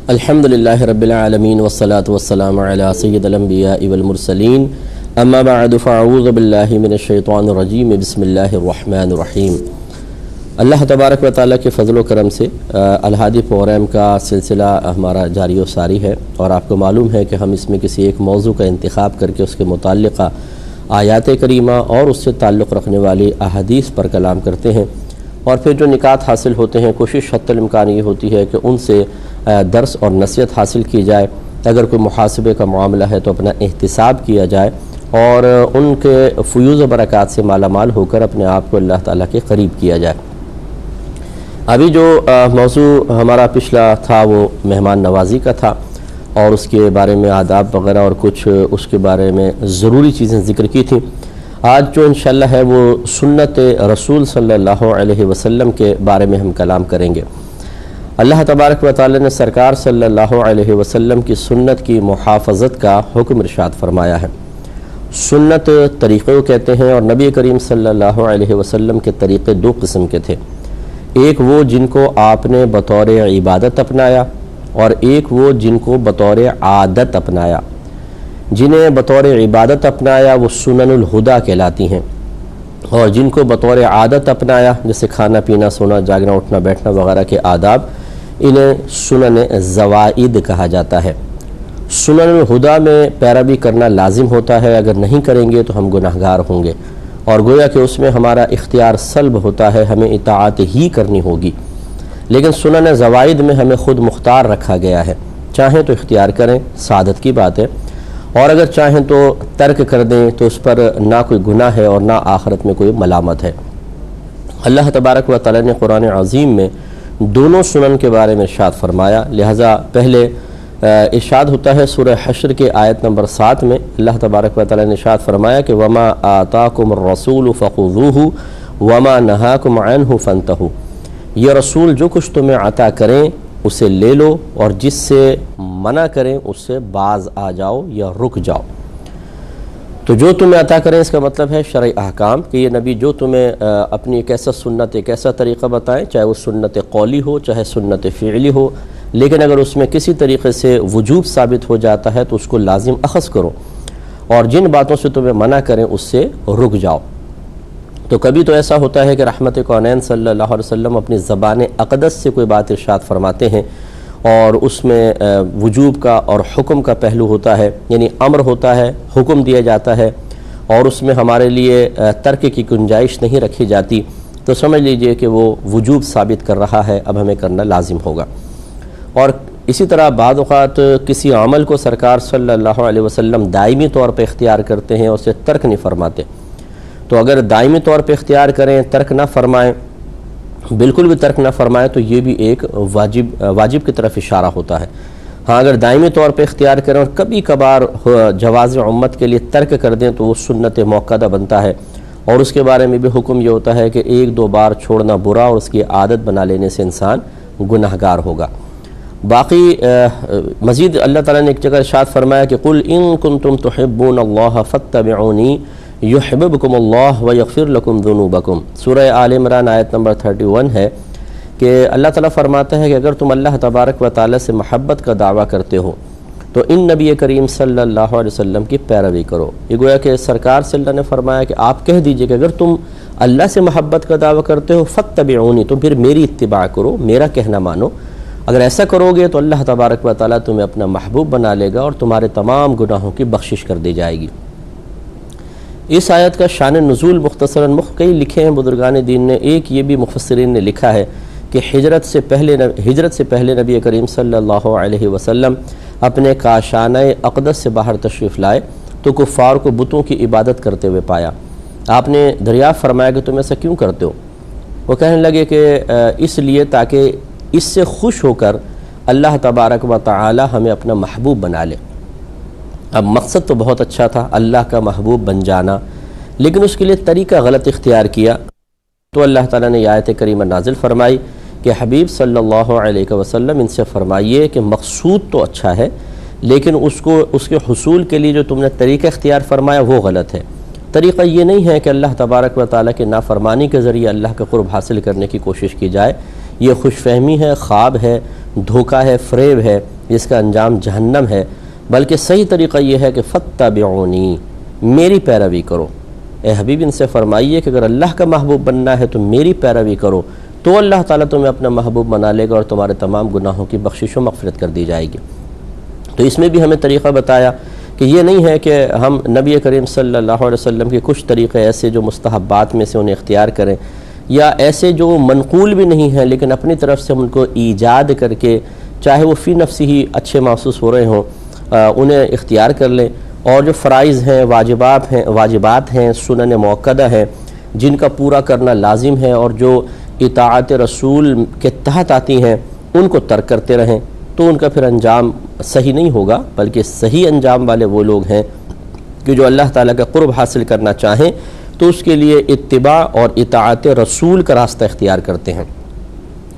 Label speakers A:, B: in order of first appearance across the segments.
A: الحمدللہ رب العالمین والصلاة والسلام علی سید الانبیاء والمرسلین اما بعد فاعوذ باللہ من الشیطان الرجیم بسم اللہ الرحمن الرحیم۔ اللہ تبارک و تعالیٰ کے فضل و کرم سے الہادی پروگرام کا سلسلہ ہمارا جاری و ساری ہے، اور آپ کو معلوم ہے کہ ہم اس میں کسی ایک موضوع کا انتخاب کر کے اس کے متعلقہ آیات کریمہ اور اس سے تعلق رکھنے والی احادیث پر کلام کرتے ہیں، اور پھر جو نکات حاصل ہوتے ہیں کوشش حتی الامکان یہ ہوتی ہے کہ ان سے درس اور نصیحت حاصل کی جائے۔ اگر کوئی محاسبے کا معاملہ ہے تو اپنا احتساب کیا جائے اور ان کے فیوز و برکات سے مالا مال ہو کر اپنے آپ کو اللہ تعالیٰ کے قریب کیا جائے۔ ابھی جو موضوع ہمارا پچھلا تھا وہ مہمان نوازی کا تھا، اور اس کے بارے میں آداب وغیرہ اور کچھ اس کے بارے میں ضروری چیزیں ذکر کی تھیں۔ آج جو انشاءاللہ ہے وہ سنت رسول صلی اللہ علیہ وسلم کے بارے میں ہم کلام کریں گے۔ اللہ تبارک و تعالی نے سرکار صلی اللہ علیہ وسلم کی سنت کی محافظت کا حکم ارشاد فرمایا ہے۔ سنت طریقے کو کہتے ہیں، اور نبی کریم صلی اللہ علیہ وسلم کے طریقے دو قسم کے تھے۔ ایک وہ جن کو آپ نے بطور عبادت اپنایا، اور ایک وہ جن کو بطور عادت اپنایا۔ جنہیں بطور عبادت اپنایا وہ سنن الہدا کہلاتی ہیں، اور جن کو بطور عادت اپنایا جیسے کھانا پینا سونا جاگنا اٹھنا بیٹھنا وغیرہ کے آداب، انہیں سنن زوائد کہا جاتا ہے۔ سنن الہدا میں پیروی کرنا لازم ہوتا ہے، اگر نہیں کریں گے تو ہم گناہگار ہوں گے، اور گویا کہ اس میں ہمارا اختیار سلب ہوتا ہے، ہمیں اطاعت ہی کرنی ہوگی۔ لیکن سنن زوائد میں ہمیں خود مختار رکھا گیا ہے، چاہیں تو اختیار کریں، سعادت کی بات ہے، اور اگر چاہیں تو ترک کر دیں تو اس پر نہ کوئی گناہ ہے اور نہ آخرت میں کوئی ملامت ہے۔ اللہ تبارک و تعالی نے قرآن عظیم میں دونوں سنن کے بارے میں ارشاد فرمایا، لہذا پہلے ارشاد ہوتا ہے سورہ حشر کے آیت نمبر 7 میں، اللہ تبارک و تعالی نے ارشاد فرمایا کہ وَمَا آتَاكُمُ الرَّسُولُ فَخُذُوهُ وَمَا نَهَاكُمْ عَنْهُ فَانْتَهُوا۔ یہ رسول جو کچھ تمہیں عطا کریں اسے لے لو، اور جس سے منع کریں اس سے باز آ جاؤ یا رک جاؤ۔ تو جو تمہیں عطا کریں اس کا مطلب ہے شرعی احکام، کہ یہ نبی جو تمہیں اپنی ایک ایسا سنت ایک ایسا طریقہ بتائیں، چاہے وہ سنت قولی ہو چاہے سنت فعلی ہو، لیکن اگر اس میں کسی طریقے سے وجوب ثابت ہو جاتا ہے تو اس کو لازم اخذ کرو، اور جن باتوں سے تمہیں منع کریں اس سے رک جاؤ۔ تو کبھی تو ایسا ہوتا ہے کہ رحمت کونین صلی اللہ علیہ وسلم اپنی زبان اقدس سے کوئی بات ارشاد فرماتے ہیں، اور اس میں وجوب کا اور حکم کا پہلو ہوتا ہے، یعنی امر ہوتا ہے، حکم دیا جاتا ہے، اور اس میں ہمارے لیے ترک کی گنجائش نہیں رکھی جاتی، تو سمجھ لیجئے کہ وہ وجوب ثابت کر رہا ہے، اب ہمیں کرنا لازم ہوگا۔ اور اسی طرح بعض اوقات کسی عمل کو سرکار صلی اللہ علیہ وسلم دائمی طور پہ اختیار کرتے ہیں اور اسے ترک نہیں فرماتے، تو اگر دائمی طور پہ اختیار کریں، ترک نہ فرمائیں، بالکل بھی ترک نہ فرمائیں، تو یہ بھی ایک واجب کی طرف اشارہ ہوتا ہے۔ ہاں اگر دائمی طور پہ اختیار کریں اور کبھی کبھار جواز امت کے لیے ترک کر دیں تو وہ سنت موقدہ بنتا ہے، اور اس کے بارے میں بھی حکم یہ ہوتا ہے کہ ایک دو بار چھوڑنا برا، اور اس کی عادت بنا لینے سے انسان گناہگار ہوگا۔ باقی مزید اللہ تعالیٰ نے ایک جگہ ارشاد فرمایا کہ قُلْ إِن كُنتُمْ تُحِبُّونَ اللَّهَ فَاتَّبِعُونِي یحببکم اللہ ویغفر لکم ذنوبکم۔ سورہ آل عمران آیت نمبر 31 ہے کہ اللہ تعالیٰ فرماتا ہے کہ اگر تم اللہ تبارک و تعالیٰ سے محبت کا دعویٰ کرتے ہو تو ان نبی کریم صلی اللہ علیہ وسلم کی پیروی کرو۔ یہ گویا کہ سرکار صلی اللہ نے فرمایا کہ آپ کہہ دیجئے کہ اگر تم اللہ سے محبت کا دعویٰ کرتے ہو فاتبعونی، تو پھر میری اتباع کرو، میرا کہنا مانو۔ اگر ایسا کرو گے تو اللہ تبارک و تعالیٰ تمہیں اپنا محبوب بنا لے گا، اور تمہارے تمام گناہوں کی بخشش کر دی جائے گی۔ اس آیت کا شان نزول مختصراً کئی لکھے ہیں بزرگان دین نے۔ ایک یہ بھی مفسرین نے لکھا ہے کہ ہجرت سے پہلے نبی کریم صلی اللہ علیہ وسلم اپنے کاشانہ اقدس سے باہر تشریف لائے تو کفار کو بتوں کی عبادت کرتے ہوئے پایا۔ آپ نے دریافت فرمایا کہ تم ایسا کیوں کرتے ہو؟ وہ کہنے لگے کہ اس لیے تاکہ اس سے خوش ہو کر اللہ تبارک و تعالی ہمیں اپنا محبوب بنا لے۔ اب مقصد تو بہت اچھا تھا، اللہ کا محبوب بن جانا، لیکن اس کے لیے طریقہ غلط اختیار کیا، تو اللہ تعالیٰ نے آیت کریمہ نازل فرمائی کہ حبیب صلی اللہ علیہ وسلم ان سے فرمائیے کہ مقصود تو اچھا ہے، لیکن اس کے حصول کے لیے جو تم نے طریقہ اختیار فرمایا وہ غلط ہے۔ طریقہ یہ نہیں ہے کہ اللہ تبارک و تعالیٰ کے نافرمانی کے ذریعے اللہ کا قرب حاصل کرنے کی کوشش کی جائے، یہ خوش فہمی ہے، خواب ہے، دھوکہ ہے، فریب ہے، جس کا انجام جہنم ہے، بلکہ صحیح طریقہ یہ ہے کہ فاتبعونی، میری پیروی کرو۔ اے حبیب ان سے فرمائیے کہ اگر اللہ کا محبوب بننا ہے تو میری پیروی کرو، تو اللہ تعالیٰ تمہیں اپنا محبوب بنا لے گا اور تمہارے تمام گناہوں کی بخشش و مغفرت کر دی جائے گی۔ تو اس میں بھی ہمیں طریقہ بتایا کہ یہ نہیں ہے کہ ہم نبی کریم صلی اللہ علیہ وسلم کے کچھ طریقے ایسے جو مستحبات میں سے انہیں اختیار کریں، یا ایسے جو منقول بھی نہیں ہیں لیکن اپنی طرف سے ہم ان کو ایجاد کر کے، چاہے وہ فی نفسی ہی اچھے محسوس ہو رہے ہوں، انہیں اختیار کر لیں۔ اور جو فرائض ہیں، واجبات ہیں، سنن موقدہ ہیں، جن کا پورا کرنا لازم ہے اور جو اطاعت رسول کے تحت آتی ہیں، ان کو ترک کرتے رہیں، تو ان کا پھر انجام صحیح نہیں ہوگا، بلکہ صحیح انجام والے وہ لوگ ہیں کہ جو اللہ تعالیٰ کا قرب حاصل کرنا چاہیں تو اس کے لیے اتباع اور اطاعت رسول کا راستہ اختیار کرتے ہیں۔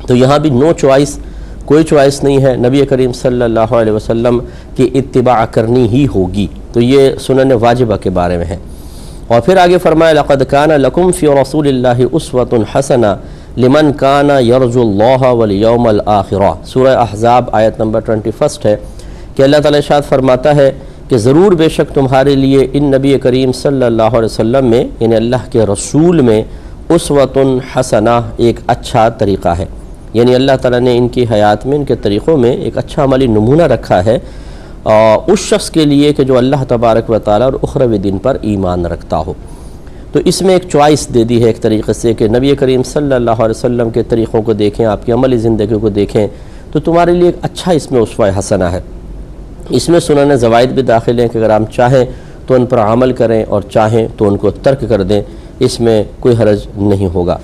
A: تو یہاں بھی نو چوائس، کوئی چوائس نہیں ہے، نبی کریم صلی اللہ علیہ وسلم کی اتباع کرنی ہی ہوگی۔ تو یہ سنن واجبہ کے بارے میں ہے۔ اور پھر آگے فرمایا لقد کان لکم فی رسول اللہ اسوۃ حسنہ لمن کان یرجو اللہ والیوم الآخر، سورہ احزاب آیت نمبر 21 ہے کہ اللہ تعالیٰ ارشاد فرماتا ہے کہ ضرور بے شک تمہارے لیے ان نبی کریم صلی اللہ علیہ وسلم میں، یعنی اللہ کے رسول میں، اسوۃ حسنہ ایک اچھا طریقہ ہے، یعنی اللہ تعالیٰ نے ان کی حیات میں، ان کے طریقوں میں ایک اچھا عملی نمونہ رکھا ہے اس شخص کے لیے کہ جو اللہ تبارک و تعالیٰ اور اخروی دن پر ایمان رکھتا ہو۔ تو اس میں ایک چوائس دے دی ہے ایک طریقے سے کہ نبی کریم صلی اللہ علیہ وسلم کے طریقوں کو دیکھیں، آپ کی عملی زندگی کو دیکھیں، تو تمہارے لیے ایک اچھا اس میں اسوہ حسنہ ہے۔ اس میں سنن زوائد بھی داخل ہیں کہ اگر آپ چاہیں تو ان پر عمل کریں اور چاہیں تو ان کو ترک کر دیں، اس میں کوئی حرج نہیں ہوگا۔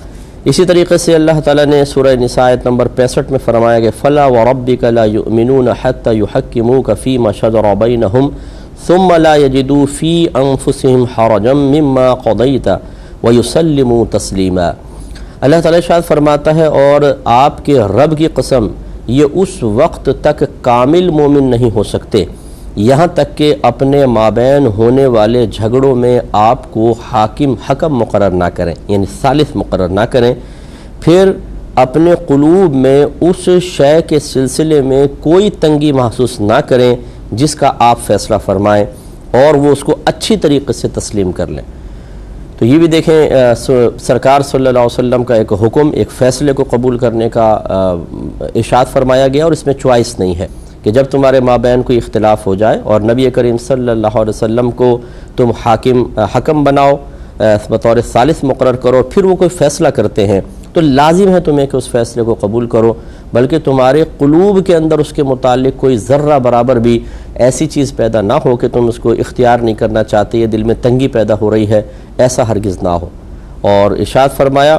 A: اسی طریقے سے اللہ تعالیٰ نے سورہ نساء آیت نمبر 65 میں فرمایا کہ فَلَا وَرَبِّكَ لَا يُؤْمِنُونَ حَتَّى يُحَكِّمُوكَ فِي مَا شَجَرَ بَيْنَهُمْ ثُمَّ لَا يَجِدُوا فِي أَنفُسِهِمْ حَرَجًا مِّمَّا قَضَيْتَ وَيُسَلِّمُوا تَسْلِيمًا۔ اللہ تعالیٰ ارشاد فرماتا ہے اور آپ کے رب کی قسم، یہ اس وقت تک کامل مومن نہیں ہو سکتے یہاں تک کہ اپنے مابین ہونے والے جھگڑوں میں آپ کو حکم مقرر نہ کریں، یعنی ثالث مقرر نہ کریں، پھر اپنے قلوب میں اس شے کے سلسلے میں کوئی تنگی محسوس نہ کریں جس کا آپ فیصلہ فرمائیں، اور وہ اس کو اچھی طریقے سے تسلیم کر لیں۔ تو یہ بھی دیکھیں سرکار صلی اللہ علیہ وسلم کا ایک حکم، ایک فیصلے کو قبول کرنے کا ارشاد فرمایا گیا، اور اس میں چوائس نہیں ہے کہ جب تمہارے مابین کوئی اختلاف ہو جائے اور نبی کریم صلی اللہ علیہ وسلم کو تم حکم بناؤ، بطور ثالث مقرر کرو، پھر وہ کوئی فیصلہ کرتے ہیں تو لازم ہے تمہیں کہ اس فیصلے کو قبول کرو، بلکہ تمہارے قلوب کے اندر اس کے متعلق کوئی ذرہ برابر بھی ایسی چیز پیدا نہ ہو کہ تم اس کو اختیار نہیں کرنا چاہتے، یہ دل میں تنگی پیدا ہو رہی ہے، ایسا ہرگز نہ ہو۔ اور ارشاد فرمایا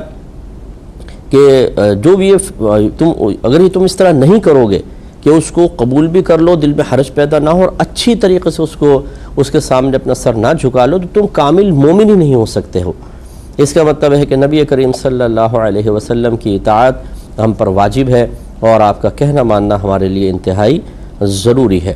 A: کہ جو بھی اگر یہ تم اس طرح نہیں کرو گے کہ اس کو قبول بھی کر لو، دل میں حرج پیدا نہ ہو، اور اچھی طریقے سے اس کے سامنے اپنا سر نہ جھکا لو، تو تم کامل مومن ہی نہیں ہو سکتے ہو۔ اس کا مطلب ہے کہ نبی کریم صلی اللہ علیہ وسلم کی اطاعت ہم پر واجب ہے، اور آپ کا کہنا ماننا ہمارے لیے انتہائی ضروری ہے۔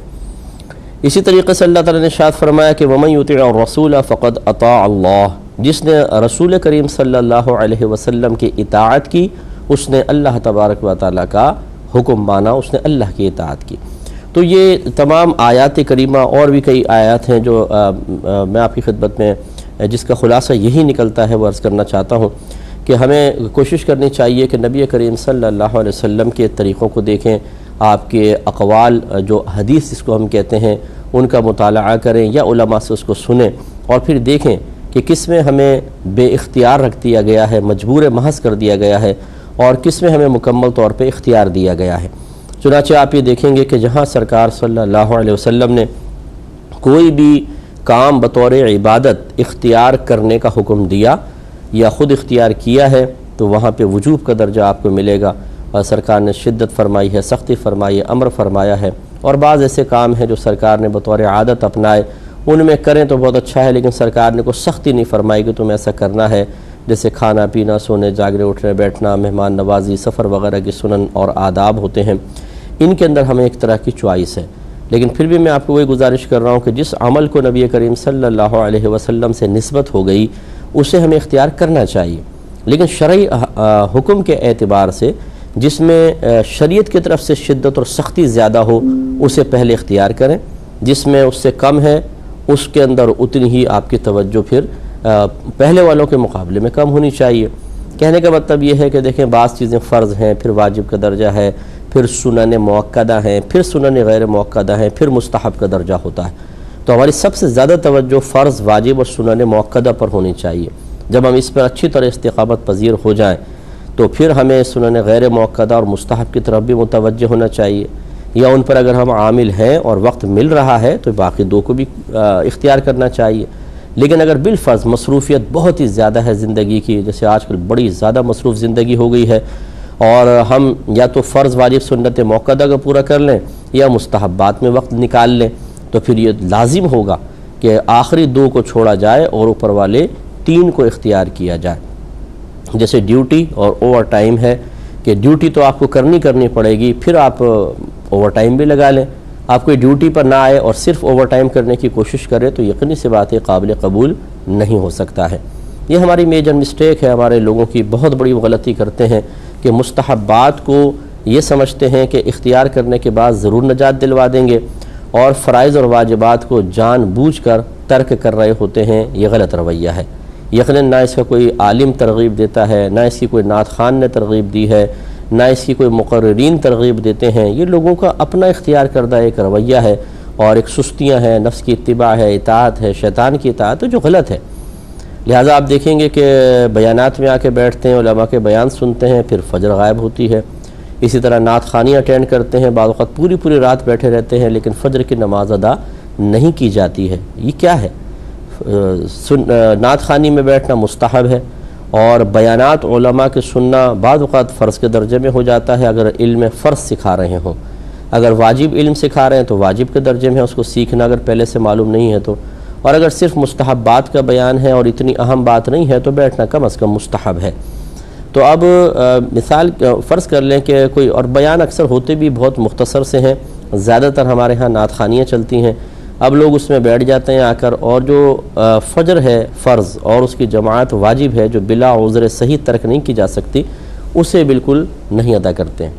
A: اسی طریقے سے اللہ تعالیٰ نے ارشاد فرمایا کہ وَمَن يُطِعِ الرَّسُولَ فَقَدْ أَطَاعَ اللَّهَ، جس نے رسول کریم صلی اللہ علیہ وسلم کی اطاعت کی، اس نے اللہ تبارک و تعالیٰ کا حکم مانا، اس نے اللہ کی اطاعت کی۔ تو یہ تمام آیات کریمہ، اور بھی کئی آیات ہیں جو میں آپ کی خدمت میں جس کا خلاصہ یہی نکلتا ہے وہ عرض کرنا چاہتا ہوں کہ ہمیں کوشش کرنی چاہیے کہ نبی کریم صلی اللہ علیہ وسلم کے طریقوں کو دیکھیں، آپ کے اقوال جو حدیث جس کو ہم کہتے ہیں ان کا مطالعہ کریں، یا علماء سے اس کو سنیں، اور پھر دیکھیں کہ کس میں ہمیں بے اختیار رکھ دیا گیا ہے، مجبور محض کر دیا گیا ہے، اور کس میں ہمیں مکمل طور پہ اختیار دیا گیا ہے۔ چنانچہ آپ یہ دیکھیں گے کہ جہاں سرکار صلی اللہ علیہ وسلم نے کوئی بھی کام بطور عبادت اختیار کرنے کا حکم دیا یا خود اختیار کیا ہے تو وہاں پہ وجوب کا درجہ آپ کو ملے گا، اور سرکار نے شدت فرمائی ہے، سختی فرمائی ہے، امر فرمایا ہے۔ اور بعض ایسے کام ہیں جو سرکار نے بطور عادت اپنائے، ان میں کریں تو بہت اچھا ہے، لیکن سرکار نے کوئی سختی نہیں فرمائی کہ تم ایسا کرنا ہے، جیسے کھانا پینا، سونے جاگنے اٹھنے بیٹھنا، مہمان نوازی، سفر وغیرہ کی سنن اور آداب ہوتے ہیں، ان کے اندر ہمیں ایک طرح کی چوائس ہے۔ لیکن پھر بھی میں آپ کو وہی گزارش کر رہا ہوں کہ جس عمل کو نبی کریم صلی اللہ علیہ وسلم سے نسبت ہو گئی اسے ہمیں اختیار کرنا چاہیے، لیکن شرعی حکم کے اعتبار سے جس میں شریعت کی طرف سے شدت اور سختی زیادہ ہو اسے پہلے اختیار کریں، جس میں اس سے کم ہے اس کے اندر اتنی ہی آپ کی توجہ پھر پہلے والوں کے مقابلے میں کم ہونی چاہیے۔ کہنے کا مطلب یہ ہے کہ دیکھیں بعض چیزیں فرض ہیں، پھر واجب کا درجہ ہے، پھر سنن مؤکدہ ہیں، پھر سنن غیر مؤکدہ ہیں، پھر مستحب کا درجہ ہوتا ہے۔ تو ہماری سب سے زیادہ توجہ فرض، واجب اور سنن مؤکدہ پر ہونی چاہیے۔ جب ہم اس پر اچھی طرح استقامت پذیر ہو جائیں تو پھر ہمیں سنن غیر مؤکدہ اور مستحب کی طرف بھی متوجہ ہونا چاہیے، یا ان پر اگر ہم عامل ہیں اور وقت مل رہا ہے تو باقی دو کو بھی اختیار کرنا چاہیے۔ لیکن اگر بالفرض مصروفیت بہت ہی زیادہ ہے زندگی کی، جیسے آج کل بڑی زیادہ مصروف زندگی ہو گئی ہے، اور ہم یا تو فرض واجب سنت مؤکدہ کا پورا کر لیں یا مستحبات میں وقت نکال لیں، تو پھر یہ لازم ہوگا کہ آخری دو کو چھوڑا جائے اور اوپر والے تین کو اختیار کیا جائے۔ جیسے ڈیوٹی اور اوور ٹائم ہے کہ ڈیوٹی تو آپ کو کرنی پڑے گی، پھر آپ اوور ٹائم بھی لگا لیں۔ آپ کوئی ڈیوٹی پر نہ آئے اور صرف اوور ٹائم کرنے کی کوشش کرے تو یقینی سی بات ہے قابل قبول نہیں ہو سکتا ہے۔ یہ ہماری میجر مسٹیک ہے، ہمارے لوگوں کی بہت بڑی غلطی کرتے ہیں کہ مستحبات کو یہ سمجھتے ہیں کہ اختیار کرنے کے بعد ضرور نجات دلوا دیں گے، اور فرائض اور واجبات کو جان بوجھ کر ترک کر رہے ہوتے ہیں۔ یہ غلط رویہ ہے۔ یقیناً نہ اس کا کوئی عالم ترغیب دیتا ہے، نہ اس کی کوئی نعت خان نے ترغیب دی ہے، نہ اس کی کوئی مقررین ترغیب دیتے ہیں۔ یہ لوگوں کا اپنا اختیار کردہ ایک رویہ ہے، اور ایک سستیاں ہیں، نفس کی اتباع ہے، اطاعت ہے، شیطان کی اطاعت ہے، جو غلط ہے۔ لہٰذا آپ دیکھیں گے کہ بیانات میں آ کے بیٹھتے ہیں، علماء کے بیان سنتے ہیں، پھر فجر غائب ہوتی ہے۔ اسی طرح نعت خوانیاں اٹینڈ کرتے ہیں، بعض اوقات پوری رات بیٹھے رہتے ہیں، لیکن فجر کی نماز ادا نہیں کی جاتی ہے۔ یہ کیا ہے؟ نعت خوانی میں بیٹھنا مستحب ہے، اور بیانات علماء کے سننا بعض اوقات فرض کے درجے میں ہو جاتا ہے اگر علم فرض سکھا رہے ہوں۔ اگر واجب علم سکھا رہے ہیں تو واجب کے درجے میں ہے، اس کو سیکھنا اگر پہلے سے معلوم نہیں ہے تو، اور اگر صرف مستحبات کا بیان ہے اور اتنی اہم بات نہیں ہے تو بیٹھنا کم از کم مستحب ہے۔ تو اب مثال فرض کر لیں کہ کوئی، اور بیان اکثر ہوتے بھی بہت مختصر سے ہیں، زیادہ تر ہمارے ہاں نعت خوانیاں چلتی ہیں، اب لوگ اس میں بیٹھ جاتے ہیں آ کر، اور جو فجر ہے فرض اور اس کی جماعت واجب ہے جو بلا عذر صحیح ترک نہیں کی جا سکتی، اسے بالکل نہیں ادا کرتے ہیں۔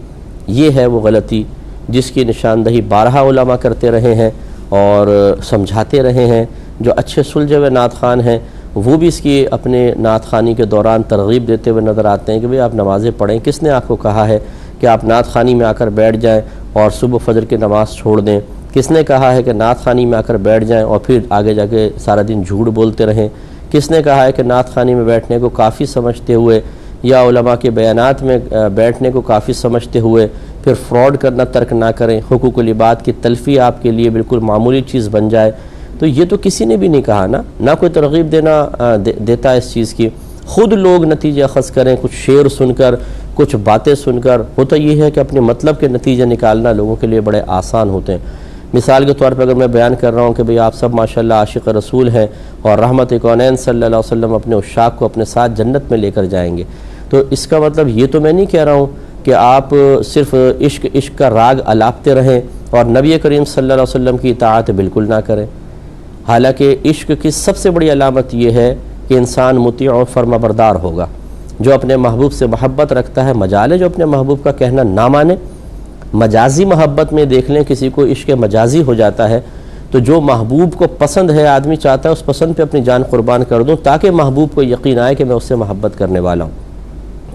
A: یہ ہے وہ غلطی جس کی نشاندہی بارہا علماء کرتے رہے ہیں اور سمجھاتے رہے ہیں۔ جو اچھے سلجھے ہوئے نعت خوان ہیں وہ بھی اس کی اپنے نعت خوانی کے دوران ترغیب دیتے ہوئے نظر آتے ہیں کہ بھئی آپ نمازیں پڑھیں۔ کس نے آپ کو کہا ہے کہ آپ نعت خوانی میں آ کر بیٹھ جائیں اور صبح فجر کی نماز چھوڑ دیں؟ کس نے کہا ہے کہ نعت خوانی میں آ کر بیٹھ جائیں اور پھر آگے جا کے سارا دن جھوٹ بولتے رہیں؟ کس نے کہا ہے کہ نعت خوانی میں بیٹھنے کو کافی سمجھتے ہوئے یا علماء کے بیانات میں بیٹھنے کو کافی سمجھتے ہوئے پھر فراڈ کرنا ترک نہ کریں، حقوق العباد کی تلفی آپ کے لیے بالکل معمولی چیز بن جائے؟ تو یہ تو کسی نے بھی نہیں کہا نا، نہ کوئی ترغیب دیتا ہے اس چیز کی۔ خود لوگ نتیجہ اخذ کریں، کچھ شعر سن کر، کچھ باتیں سن کر۔ ہوتا یہ ہے کہ اپنے مطلب کے نتیجے نکالنا لوگوں کے لیے بڑے آسان ہوتے ہیں۔ مثال کے طور پر اگر میں بیان کر رہا ہوں کہ بھئی آپ سب ماشاءاللہ عاشق رسول ہیں اور رحمت کونین صلی اللہ علیہ وسلم اپنے عشاق کو اپنے ساتھ جنت میں لے کر جائیں گے، تو اس کا مطلب یہ تو میں نہیں کہہ رہا ہوں کہ آپ صرف عشق کا راگ الاپتے رہیں اور نبی کریم صلی اللہ علیہ وسلم کی اطاعت بالکل نہ کریں۔ حالانکہ عشق کی سب سے بڑی علامت یہ ہے کہ انسان مطیع و فرما بردار ہوگا، جو اپنے محبوب سے محبت رکھتا ہے۔ مجال ہے جو اپنے محبوب کا کہنا نہ مانے۔ مجازی محبت میں دیکھ لیں کسی کو عشق مجازی ہو جاتا ہے، تو جو محبوب کو پسند ہے آدمی چاہتا ہے اس پسند پہ اپنی جان قربان کر دوں تاکہ محبوب کو یقین آئے کہ میں اس سے محبت کرنے والا ہوں۔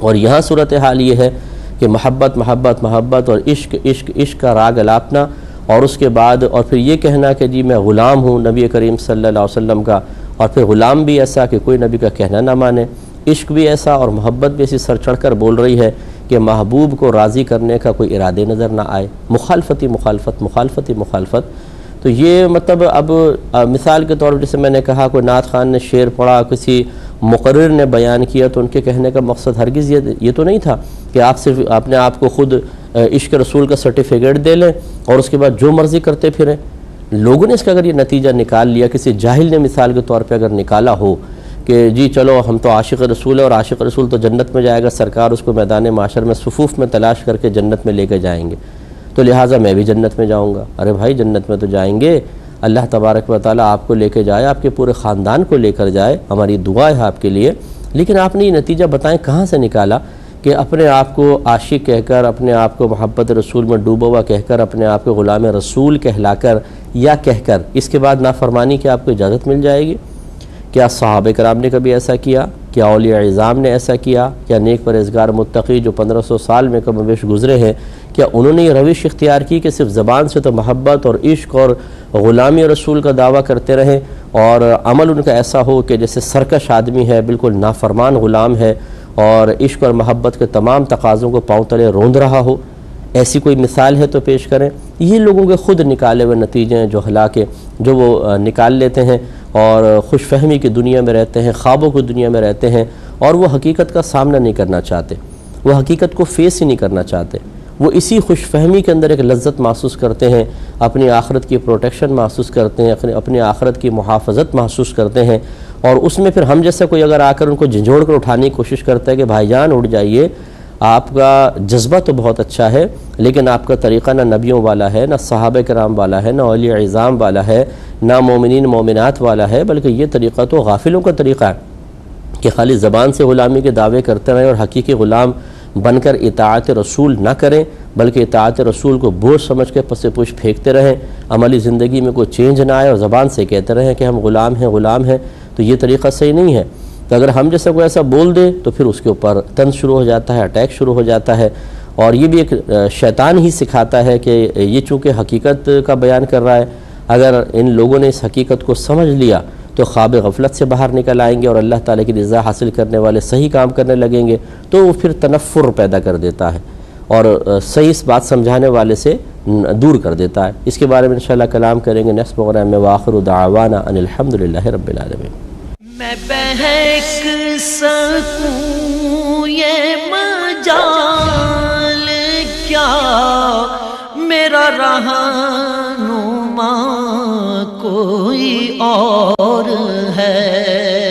A: اور یہاں صورتحال یہ ہے کہ محبت محبت محبت اور عشق عشق عشق کا راگ الاپنا، اور اس کے بعد اور پھر یہ کہنا کہ جی میں غلام ہوں نبی کریم صلی اللہ علیہ وسلم کا، اور پھر غلام بھی ایسا کہ کوئی نبی کا کہنا نہ مانے، عشق بھی ایسا اور محبت بھی ایسی سر چڑھ کر بول رہی ہے کہ محبوب کو راضی کرنے کا کوئی ارادے نظر نہ آئے، مخالفتی مخالفت مخالفتی مخالفت۔ تو یہ مطلب اب مثال کے طور پر جیسے میں نے کہا کوئی نعت خوان نے شعر پڑھا، کسی مقرر نے بیان کیا، تو ان کے کہنے کا مقصد ہرگز یہ تو نہیں تھا کہ آپ صرف اپنے آپ کو خود عشق رسول کا سرٹیفکیٹ دے لیں اور اس کے بعد جو مرضی کرتے پھریں۔ لوگوں نے اس کا اگر یہ نتیجہ نکال لیا، کسی جاہل نے مثال کے طور پہ اگر نکالا ہو کہ جی چلو ہم تو عاشق رسول ہے اور عاشق رسول تو جنت میں جائے گا، سرکار اس کو میدان معاشر میں صفوف میں تلاش کر کے جنت میں لے کے جائیں گے، تو لہٰذا میں بھی جنت میں جاؤں گا۔ ارے بھائی جنت میں تو جائیں گے، اللہ تبارک و تعالیٰ آپ کو لے کے جائے، آپ کے پورے خاندان کو لے کر جائے، ہماری دعا ہے آپ کے لیے، لیکن آپ نے یہ نتیجہ بتائیں کہاں سے نکالا کہ اپنے آپ کو عاشق کہہ کر، اپنے آپ کو محبت رسول میں ڈوبا ہوا کہہ کر، اپنے آپ کو غلام رسول کہلا کر یا کہہ کر اس کے بعد نافرمانی کی آپ کو اجازت مل جائے گی؟ کیا صحابہ کرام نے کبھی ایسا کیا؟ کیا اولیاء اعظام نے ایسا کیا؟ کیا نیک پرہیزگار متقی جو 1500 سال میں کم و بیش گزرے ہیں، کیا انہوں نے یہ روش اختیار کی کہ صرف زبان سے تو محبت اور عشق اور غلامی رسول کا دعویٰ کرتے رہیں، اور عمل ان کا ایسا ہو کہ جیسے سرکش آدمی ہے، بالکل نافرمان غلام ہے، اور عشق اور محبت کے تمام تقاضوں کو پاؤں تلے روند رہا ہو؟ ایسی کوئی مثال ہے تو پیش کریں۔ یہ لوگوں کے خود نکالے ہوئے نتیجے ہیں جو ہلاکے جو وہ نکال لیتے ہیں، اور خوش فہمی کی دنیا میں رہتے ہیں، خوابوں کی دنیا میں رہتے ہیں، اور وہ حقیقت کا سامنا نہیں کرنا چاہتے، وہ حقیقت کو فیس ہی نہیں کرنا چاہتے۔ وہ اسی خوش فہمی کے اندر ایک لذت محسوس کرتے ہیں، اپنی آخرت کی پروٹیکشن محسوس کرتے ہیں، اپنی آخرت کی محافظت محسوس کرتے ہیں، اور اس میں پھر ہم جیسا کوئی اگر آ کر ان کو جھنجھوڑ کر اٹھانے کی کوشش کرتا ہے کہ بھائی جان اٹھ جائیے، آپ کا جذبہ تو بہت اچھا ہے، لیکن آپ کا طریقہ نہ نبیوں والا ہے، نہ صحابہ کرام والا ہے، نہ اولیاء اعظام والا ہے، نہ مومنین مومنات والا ہے، بلکہ یہ طریقہ تو غافلوں کا طریقہ ہے کہ خالی زبان سے غلامی کے دعوے کرتے رہیں اور حقیقی غلام بن کر اطاعت رسول نہ کریں، بلکہ اطاعت رسول کو بوجھ سمجھ کے پس پوچھ پھینکتے رہیں، عملی زندگی میں کوئی چینج نہ آئے اور زبان سے کہتے رہیں کہ ہم غلام ہیں، تو یہ طریقہ صحیح نہیں ہے۔ تو اگر ہم جیسا کوئی ایسا بول دے تو پھر اس کے اوپر طنز شروع ہو جاتا ہے، اٹیک شروع ہو جاتا ہے، اور یہ بھی ایک شیطان ہی سکھاتا ہے کہ یہ چونکہ حقیقت کا بیان کر رہا ہے، اگر ان لوگوں نے اس حقیقت کو سمجھ لیا تو خواب غفلت سے باہر نکل آئیں گے اور اللہ تعالیٰ کی رضا حاصل کرنے والے صحیح کام کرنے لگیں گے، تو وہ پھر تنفر پیدا کر دیتا ہے اور صحیح اس بات سمجھانے والے سے دور کر دیتا ہے۔ اس کے بارے میں انشاءاللہ کلام کریں گے نیکسٹ پروگرام میں۔ وآخر دعوانا ان الحمدللہ رب العالمین۔
B: میں بہک سکوں یہ مجال کیا، میرا رہنما کوئی اور ہے۔